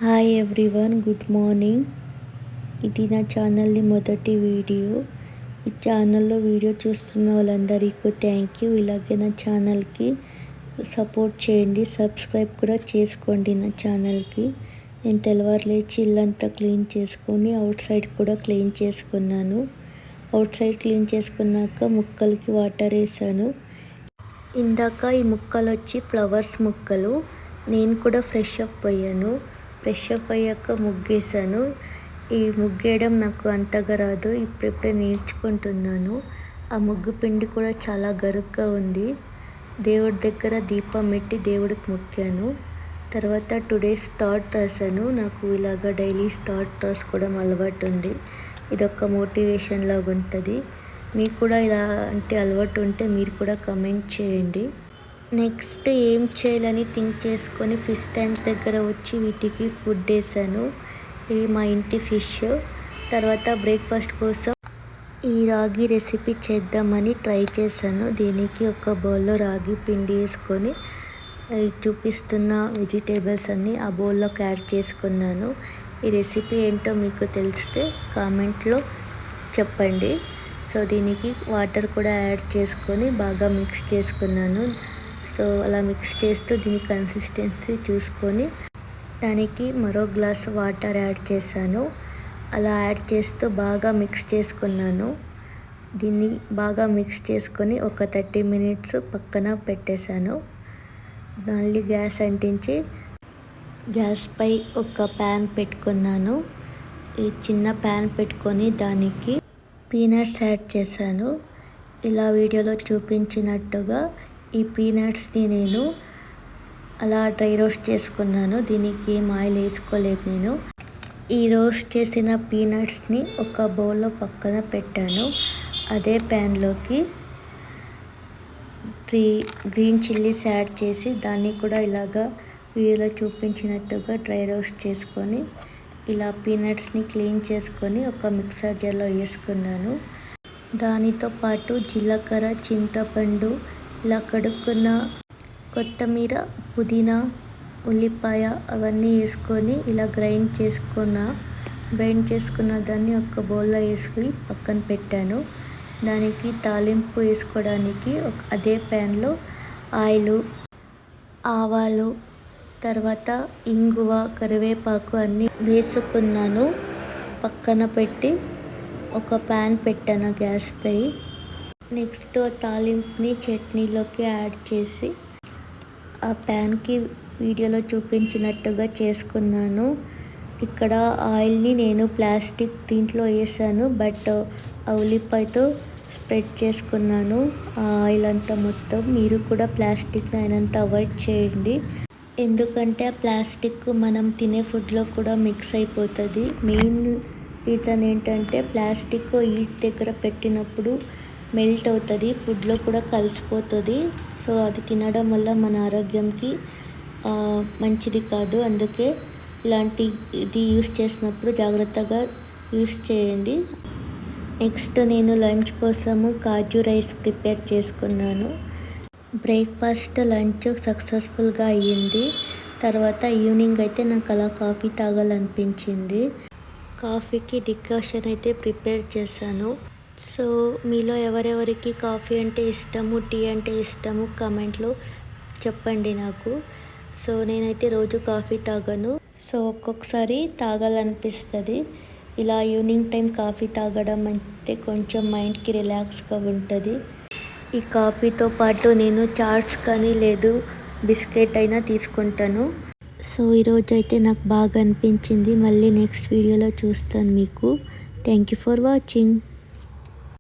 Hi everyone, good morning. ఇది నా ఛానల్ని మొదటి వీడియో. ఈ ఛానల్లో వీడియో చూస్తున్న వాళ్ళందరికీ థ్యాంక్ యూ. ఇలాగే నా ఛానల్కి సపోర్ట్ చేయండి, సబ్స్క్రైబ్ కూడా చేసుకోండి నా ఛానల్కి. నేను తెల్లవారు లేచి ఇల్లంతా క్లీన్ చేసుకొని అవుట్ సైడ్ కూడా క్లీన్ చేసుకున్నాను. అవుట్ సైడ్ క్లీన్ చేసుకున్నాక ముక్కలకి వాటర్ వేసాను. ఇందాక ఈ ముక్కలు వచ్చి ఫ్లవర్స్ ముక్కలు. నేను కూడా ఫ్రెష్ అప్ అయ్యాను. ఫ్రెష్ అప్ అయ్యాక ముగ్గేసాను. ఈ ముగ్గేయడం నాకు అంతగా రాదు, ఇప్పుడిప్పుడే నేర్చుకుంటున్నాను. ఆ ముగ్గు పిండి కూడా చాలా గరుగ్గా ఉంది. దేవుడి దగ్గర దీపం పెట్టి దేవుడికి మొక్కాను. తర్వాత టుడేస్ థాట్ రాశాను. నాకు ఇలాగ డైలీ థాట్ రాసుకోవడం అలవాటు ఉంది. ఇదొక మోటివేషన్ లాగా ఉంటుంది. మీకు కూడా ఇలాంటి అలవాటు ఉంటే మీరు కూడా కమెంట్ చేయండి. నెక్స్ట్ ఏం చేయాలని థింక్ చేసుకొని ఫిష్ ట్యాంక్ దగ్గర వచ్చి వీటికి ఫుడ్ వేసాను. ఇది మా ఇంటి ఫిష్. తర్వాత బ్రేక్ఫాస్ట్ కోసం ఈ రాగి రెసిపీ చేద్దామని ట్రై చేశాను. దీనికి ఒక బౌల్లో రాగి పిండి వేసుకొని చూపిస్తున్న వెజిటేబుల్స్ అన్నీ ఆ బౌల్లోకి యాడ్ చేసుకున్నాను. ఈ రెసిపీ ఏంటో మీకు తెలిస్తే కామెంట్లో చెప్పండి. సో దీనికి వాటర్ కూడా యాడ్ చేసుకొని బాగా మిక్స్ చేసుకున్నాను. సో అలా మిక్స్ చేస్తూ దీని కన్సిస్టెన్సీ చూసుకొని దానికి మరో గ్లాస్ వాటర్ యాడ్ చేశాను. అలా యాడ్ చేస్తూ బాగా మిక్స్ చేసుకున్నాను. దీన్ని బాగా మిక్స్ చేసుకొని ఒక 30 minutes పక్కన పెట్టేశాను. మళ్ళీ గ్యాస్ అంటించి గ్యాస్పై ఒక ప్యాన్ పెట్టుకున్నాను. ఈ చిన్న ప్యాన్ పెట్టుకొని దానికి పీనట్స్ యాడ్ చేశాను. ఇలా వీడియోలో చూపించినట్టుగా ఈ పీనట్స్ని నేను అలా డ్రై రోస్ట్ చేసుకున్నాను. దీనికి ఏం ఆయిల్ వేసుకోలేదు నేను. ఈ రోస్ట్ చేసిన పీనట్స్ని ఒక బౌల్లో పక్కన పెట్టాను. అదే ప్యాన్లోకి 3 గ్రీన్ చిల్లీస్ యాడ్ చేసి దాన్ని కూడా ఇలాగా వీడియోలో చూపించినట్టుగా డ్రై రోస్ట్ చేసుకొని ఇలా పీనట్స్ని క్లీన్ చేసుకొని ఒక మిక్సర్ జార్లో వేసుకున్నాను. దానితో పాటు జీలకర్ర, చింతపండు, ఇలా కడుక్కున్న కొత్తిమీర, పుదీనా, ఉల్లిపాయ అవన్నీ వేసుకొని ఇలా గ్రైండ్ చేసుకున్న దాన్ని ఒక బౌల్లో వేసుకొని పక్కన పెట్టాను. దానికి తాలింపు వేసుకోవడానికి అదే ప్యాన్లో ఆయిలు, ఆవాలు, తర్వాత ఇంగువ, కరివేపాకు అన్నీ వేసుకున్నాను. పక్కన పెట్టి ఒక ప్యాన్ పెట్టాను గ్యాస్పై. నెక్స్ట్ తాలింపుని చట్నీలోకి యాడ్ చేసి ఆ ప్యాన్కి వీడియోలో చూపించినట్టుగా చేసుకున్నాను. ఇక్కడ ఆయిల్ని నేను ప్లాస్టిక్ దీంట్లో వేసాను, బట్ ఆ ఉల్లిపాయతో స్ప్రెడ్ చేసుకున్నాను ఆ ఆయిల్ అంతా మొత్తం. మీరు కూడా ప్లాస్టిక్ని అయినంత అవాయిడ్ చేయండి, ఎందుకంటే ఆ ప్లాస్టిక్ మనం తినే ఫుడ్లో కూడా మిక్స్ అయిపోతుంది. మెయిన్ రీజన్ ఏంటంటే ప్లాస్టిక్ హీట్ దగ్గర పెట్టినప్పుడు మెల్ట్ అవుతుంది, ఫుడ్లో కూడా కలిసిపోతుంది. సో అది తినడం వల్ల మన ఆరోగ్యంకి మంచిది కాదు. అందుకే ఇది యూస్ చేసినప్పుడు జాగ్రత్తగా యూస్ చేయండి. నెక్స్ట్ నేను లంచ్ కోసము కాజు రైస్ ప్రిపేర్ చేసుకున్నాను. బ్రేక్ఫాస్ట్, లంచ్ సక్సెస్ఫుల్గా అయ్యింది. తర్వాత ఈవినింగ్ అయితే నాకు అలా కాఫీ తాగాలనిపించింది. కాఫీకి డికాషన్ అయితే ప్రిపేర్ చేశాను. సో మీలో ఎవరెవరికి కాఫీ అంటే ఇష్టము, టీ అంటే ఇష్టము కామెంట్లో చెప్పండి నాకు. సో నేనైతే రోజు కాఫీ తాగను, సో ఒక్కొక్కసారి తాగాలనిపిస్తుంది. ఇలా ఈవినింగ్ టైం కాఫీ తాగడం అయితే కొంచెం మైండ్కి రిలాక్స్గా ఉంటుంది. ఈ కాఫీతో పాటు నేను చాట్స్ కానీ లేదు బిస్కెట్ అయినా తీసుకుంటాను. సో ఈరోజు అయితే నాకు బాగా అనిపించింది. మళ్ళీ నెక్స్ట్ వీడియోలో చూస్తాను మీకు. Thank you for watching.